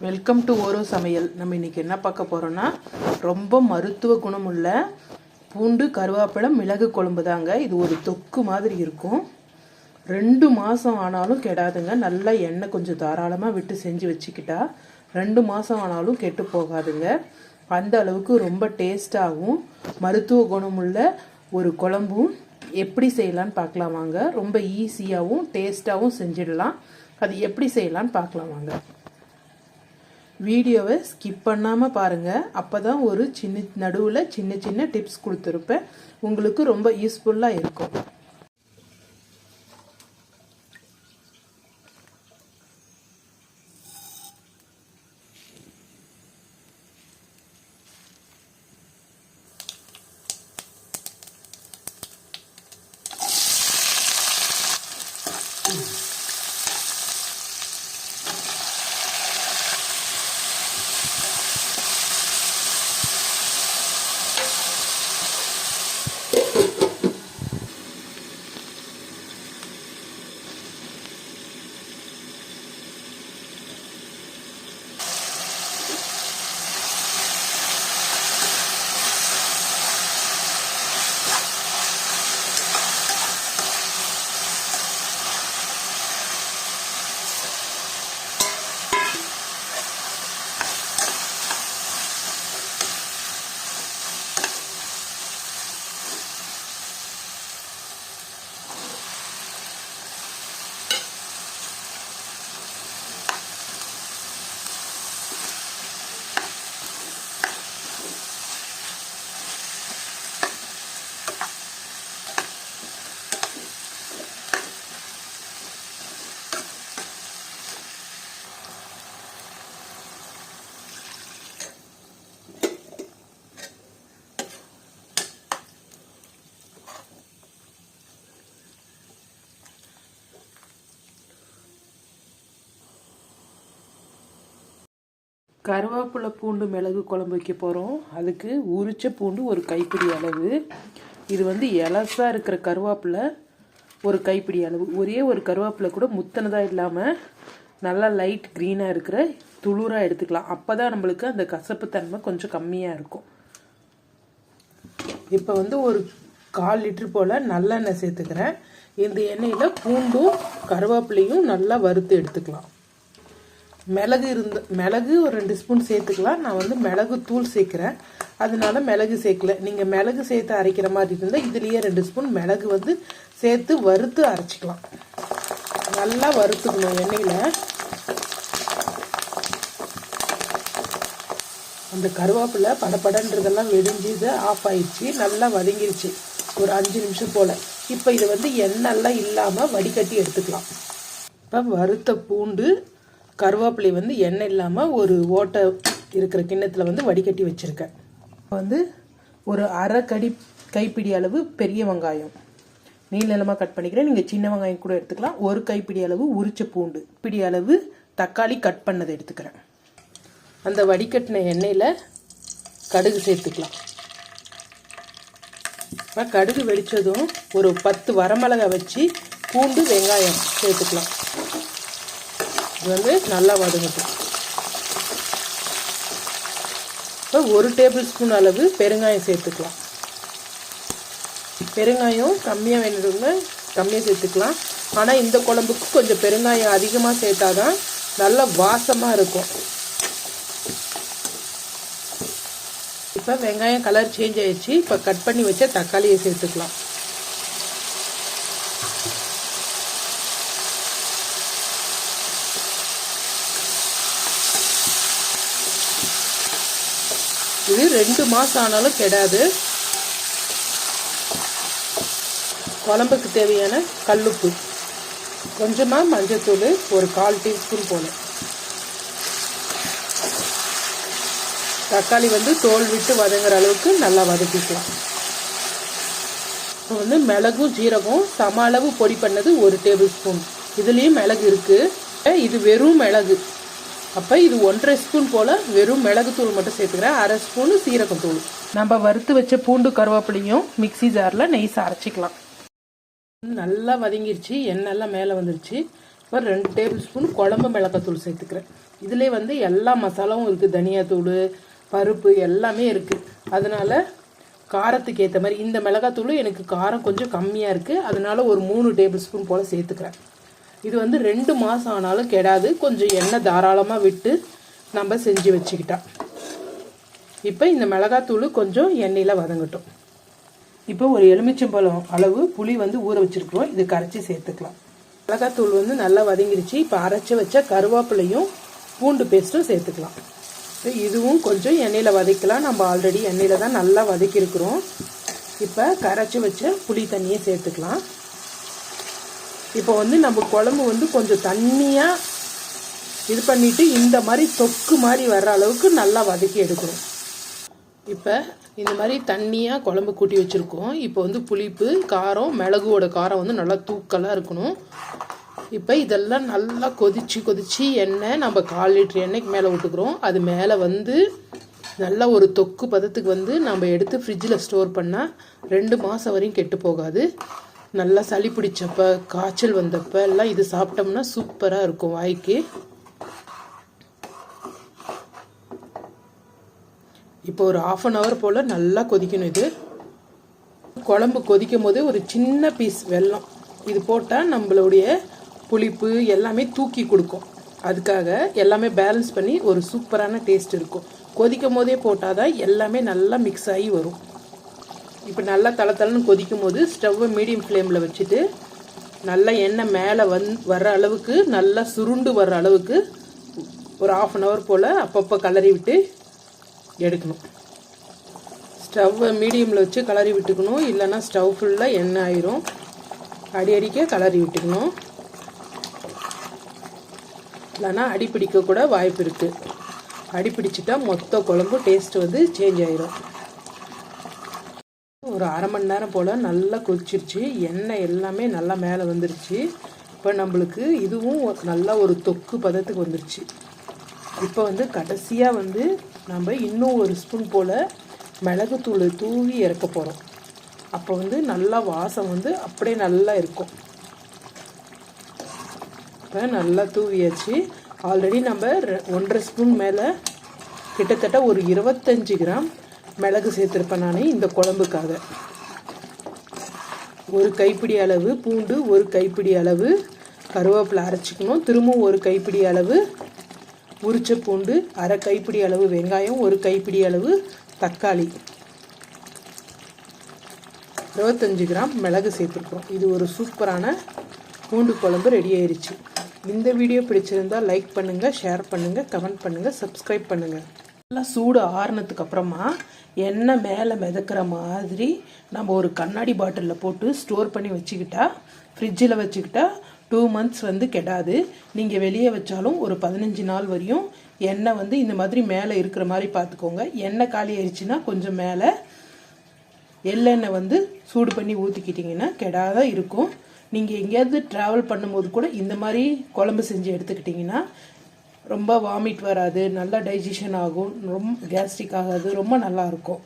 Welcome to ஓரோ சமையல். நம்ம இன்னைக்கு என்ன பார்க்க போறோம்னா ரொம்ப மருத்துவ குணமுள்ள பூண்டு கருவேப்பிலை மிளகு குழம்பு தாங்க. இது ஒரு தொக்கு மாதிரி இருக்கும். 2 மாதம் ஆனாலும் கெடாதுங்க. நல்லா எண்ணெய் கொஞ்சம் தாராளமாக விட்டு செஞ்சு வச்சுக்கிட்டா 2 மாதம் ஆனாலும் கெட்டு போகாதுங்க. அந்த அளவுக்கு ரொம்ப டேஸ்டாகவும் மருத்துவ குணமுள்ள ஒரு குழம்பும் எப்படி செய்யலான்னு பார்க்கலாம் வாங்க. ரொம்ப ஈஸியாகவும் டேஸ்டாகவும் செஞ்சிடலாம். அது எப்படி செய்யலான்னு பார்க்கலாம் வாங்க. வீடியோவை ஸ்கிப் பண்ணாமல் பாருங்கள். அப்போ தான் ஒரு நடுவில் சின்ன சின்ன டிப்ஸ் கொடுத்துருப்பேன். உங்களுக்கு ரொம்ப யூஸ்ஃபுல்லாக இருக்கும். கருவேப்பிலை பூண்டு மிளகு குழம்பு வைக்க போகிறோம். அதுக்கு உரிச்ச பூண்டு ஒரு கைப்பிடி அளவு. இது இலசாக இருக்கிற கருவேப்பிலை ஒரு கைப்பிடி அளவு. ஒரே ஒரு கருவேப்பிலை கூட முத்தனதாக இல்லாமல் நல்லா லைட் க்ரீனாக இருக்கிற துளுராக எடுத்துக்கலாம். அப்போ தான் நம்மளுக்கு அந்த கசப்பு தன்மை கொஞ்சம் கம்மியாக இருக்கும். இப்போ ஒரு 1/4 லிட்டர் போல் நல்லெண்ணெய் சேர்த்துக்கிறேன். இந்த எண்ணெயில் பூண்டும் கருவேப்பிலையும் நல்லா வறுத்து எடுத்துக்கலாம். மிளகு ஒரு 2 ஸ்பூன் சேர்த்துக்கலாம். நான் மிளகு தூள் சேர்க்குறேன், அதனால மிளகு சேர்க்கல. நீங்கள் மிளகு சேர்த்து அரைக்கிற மாதிரி இருந்தால் இதுலேயே 2 ஸ்பூன் மிளகு சேர்த்து வறுத்து அரைச்சிக்கலாம். நல்லா வறுத்துக்கணும் எண்ணெயில். அந்த கருவேப்பிலை படப்படன்றதெல்லாம் வெடிஞ்சு இது ஆஃப் ஆயிடுச்சு. நல்லா வதங்கிருச்சு ஒரு 5 நிமிஷம் போல். இப்போ இதை எண்ணெய்லாம் இல்லாமல் வடிகட்டி எடுத்துக்கலாம். இப்போ வறுத்த பூண்டு கருவேப்பிலை எண்ணெய் இல்லாமல் ஒரு ஓட்டை இருக்கிற கிண்ணத்தில் வடிகட்டி வச்சுருக்கேன். ஒரு அரை கைப்பிடி அளவு பெரிய வெங்காயம் நீளமாக கட் பண்ணிக்கிறேன். நீங்கள் சின்ன வெங்காயம் கூட எடுத்துக்கலாம். ஒரு கைப்பிடி அளவு உரிச்ச பூண்டு, பிடி அளவு தக்காளி கட் பண்ணதை எடுத்துக்கிறேன். அந்த வடிகட்டின எண்ணெயில் கடுகு சேர்த்துக்கலாம். இப்போ கடுகு வெடித்ததும் ஒரு 10 வரமிளகாய் வச்சு பூண்டு வெங்காயம் சேர்த்துக்கலாம். இது நல்லா வதங்கட்டும். இப்போ 1 டேபிள் ஸ்பூன் அளவு பெருங்காயம் சேர்த்துக்கலாம். பெருங்காயம் கம்மியாக வேணுங்க, கம்மியாக சேர்த்துக்கலாம். ஆனால் இந்த குழம்புக்கு கொஞ்சம் பெருங்காயம் அதிகமாக சேர்த்தாதான் நல்லா வாசமாக இருக்கும். இப்போ வெங்காயம் கலர் சேஞ்ச் ஆயிடுச்சு. இப்போ கட் பண்ணி வச்ச தக்காளியை சேர்த்துக்கலாம். இது 2 மாதம் ஆனாலும் கெடாது. குழம்புக்கு தேவையான கல்லுப்பு, கொஞ்சமாக மஞ்சத்தூள் ஒரு 1/4 டீஸ்பூன் போல. தக்காளி தோல் விட்டு வதங்குற அளவுக்கு நல்லா வதக்கிக்கலாம். இப்போ மிளகும் ஜீரகம் சம அளவு பொடி பண்ணது 1 டேபிள் ஸ்பூன். இதுலேயும் மிளகு இருக்குது. இது வெறும் மிளகு. அப்போ இது 1.5 ஸ்பூன் போல் வெறும் மிளகுத்தூள் மட்டும் சேர்த்துக்கிறேன். 1/2 ஸ்பூன் சீரகத்தூள். நம்ம வறுத்து வச்ச பூண்டு கருவேப்பிலையும் மிக்சி ஜாரில் நெய்ஸை அரைச்சிக்கலாம். நல்லா வதங்கிருச்சு, எண்ணெய்லாம் மேலே வந்துருச்சு. இப்போ 2 டேபிள் ஸ்பூன் குழம்பு மிளகாத்தூள் சேர்த்துக்கிறேன். இதிலே வந்து எல்லா மசாலாவும் இருக்குது, தனியாத்தூள், பருப்பு எல்லாமே இருக்குது. அதனால் காரத்துக்கு ஏற்ற மாதிரி இந்த மிளகாத்தூள் எனக்கு காரம் கொஞ்சம் கம்மியாக இருக்குது, அதனால ஒரு 3 டேபிள் ஸ்பூன் போல் சேர்த்துக்கிறேன். இது வந்து 2 மாதம் ஆனாலும் கெடாது. கொஞ்சம் எண்ணெய் தாராளமாக விட்டு நம்ம செஞ்சு வச்சுக்கிட்டா. இப்போ இந்த மிளகாத்தூள் கொஞ்சம் எண்ணெயில் வதங்கட்டும். இப்போ ஒரு எலுமிச்சம்பழம் அளவு புளி வந்து ஊற வச்சுருக்கிறோம், இது கரைச்சி சேர்த்துக்கலாம். மிளகாத்தூள் வந்து நல்லா வதங்கிருச்சு. இப்போ அரைச்சி வச்ச கருவேப்பிலையும் பூண்டு பேஸ்ட்டும் சேர்த்துக்கலாம். இதுவும் கொஞ்சம் எண்ணெயில் வதக்கலாம். நம்ம ஆல்ரெடி எண்ணெயில் தான் நல்லா வதக்கியிருக்கிறோம். இப்போ கரைச்சி வச்ச புளி தண்ணியை சேர்த்துக்கலாம். இப்போ வந்து நம்ம குழம்பு வந்து கொஞ்சம் தண்ணியாக இது பண்ணிவிட்டு இந்த மாதிரி தொக்கு மாதிரி வர்ற அளவுக்கு நல்லா வதக்கி எடுக்கணும். இப்போ இந்த மாதிரி தண்ணியாக குழம்பு கூட்டி வச்சுருக்கோம். இப்போ வந்து புளிப்பு, காரம், மிளகுவோட காரம் வந்து நல்லா தூக்கலாக இருக்கணும். இப்போ இதெல்லாம் நல்லா கொதிச்சு எண்ணெய் நம்ம 1/4 லிட்டர் எண்ணெய்க்கு மேலே விட்டுக்கிறோம். அது மேலே வந்து நல்லா ஒரு தொக்கு பதத்துக்கு வந்து நம்ம எடுத்து ஃப்ரிட்ஜில் ஸ்டோர் பண்ணால் 2 மாதம் வரையும் கெட்டு போகாது. நல்லா சளி பிடிச்சப்ப, காய்ச்சல் வந்தப்ப எல்லாம் இது சாப்பிட்டோம்னா சூப்பராக இருக்கும் வாய்க்கு. இப்போ ஒரு 1/2 hour போல் நல்லா கொதிக்கணும். இது குழம்பு கொதிக்கும் போது ஒரு சின்ன பீஸ் வெல்லம் இது போட்டால் நம்மளுடைய புளிப்பு எல்லாமே தூக்கி கொடுக்கும். அதுக்காக எல்லாமே பேலன்ஸ் பண்ணி ஒரு சூப்பரான டேஸ்ட் இருக்கும். கொதிக்கும் போதே போட்டால் தான் எல்லாமே நல்லா மிக்ஸ் ஆகி வரும். இப்போ நல்லா தளன்னு கொதிக்கும் போது ஸ்டவ்வை மீடியம் ஃப்ளேமில் வச்சுட்டு நல்லா எண்ணெய் மேலே வர்ற அளவுக்கு, நல்லா சுருண்டு வர்ற அளவுக்கு ஒரு 1/2 hour போல் அப்பப்போ கலரி விட்டு எடுக்கணும். ஸ்டவ்வை மீடியமில் வச்சு கலரி விட்டுக்கணும், இல்லைன்னா ஸ்டவ் ஃபுல்லாக எண்ணெய் ஆயிரும். அடிக்க கலரி விட்டுக்கணும், இல்லைன்னா அடிப்பிடிக்க கூட வாய்ப்பு இருக்குது. அடிப்பிடிச்சிட்டா மொத்த குழம்பு டேஸ்ட் வந்து சேஞ்ச் ஆயிரும். ஒரு 1/2 மணி நேரம் போல் நல்லா கொதிச்சிருச்சு. எண்ணெய் எல்லாமே நல்லா மேலே வந்துருச்சு. இப்போ நம்மளுக்கு இதுவும் நல்லா ஒரு தொக்கு பதத்துக்கு வந்துருச்சு. இப்போ வந்து கடைசியாக வந்து நம்ம இன்னும் 1 ஸ்பூன் போல் மிளகுத்தூள் தூவி இறக்க போகிறோம். அப்போ வந்து நல்லா வாசம் வந்து அப்படியே நல்லா இருக்கும். இப்போ நல்லா தூவியாச்சு. ஆல்ரெடி நம்ம 1.5 ஸ்பூன் மேலே கிட்டத்தட்ட ஒரு 25 கிராம் மிளகு சேர்த்துருப்பேன் நான் இந்த குழம்புக்காக. 1 கைப்பிடி அளவு பூண்டு, 1 கைப்பிடி அளவு கருவேப்பிலை அரைச்சிக்கணும். திரும்பவும் 1 கைப்பிடி அளவு உரிச்ச பூண்டு, 1/2 கைப்பிடி அளவு வெங்காயம், 1 கைப்பிடி அளவு தக்காளி, 25 கிராம் மிளகு சேர்த்துருக்கோம். இது ஒரு சூப்பரான பூண்டு குழம்பு ரெடி ஆயிடுச்சு. இந்த வீடியோ பிடிச்சிருந்தால் லைக் பண்ணுங்கள், ஷேர் பண்ணுங்கள், கமெண்ட் பண்ணுங்கள், சப்ஸ்கிரைப் பண்ணுங்கள். நல்லா சூடு ஆறுனதுக்கு அப்புறமா எண்ணெய் மேலே மிதக்கிற மாதிரி நம்ம ஒரு கண்ணாடி பாட்டிலில் போட்டு ஸ்டோர் பண்ணி வச்சுக்கிட்டா, ஃப்ரிட்ஜில் வச்சுக்கிட்டா 2 months வந்து கெடாது. நீங்கள் வெளியே வச்சாலும் ஒரு 15 நாள் வரையும் எண்ணெய் வந்து இந்த மாதிரி மேலே இருக்கிற மாதிரி பார்த்துக்கோங்க. எண்ணெய் காலி ஆயிடுச்சுன்னா கொஞ்சம் மேலே எள்ளெண்ணெய் வந்து சூடு பண்ணி ஊற்றிக்கிட்டிங்கன்னா கெடாத இருக்கும். நீங்கள் எங்கேயாவது ட்ராவல் பண்ணும்போது கூட இந்த மாதிரி குழம்பு செஞ்சு எடுத்துக்கிட்டிங்கன்னா ரொம்ப வாமிட் வராது, நல்லா டைஜஷன் ஆகும், ரொம்ப கேஸ்ட்ரிக் ஆகாது, ரொம்ப நல்லாயிருக்கும்.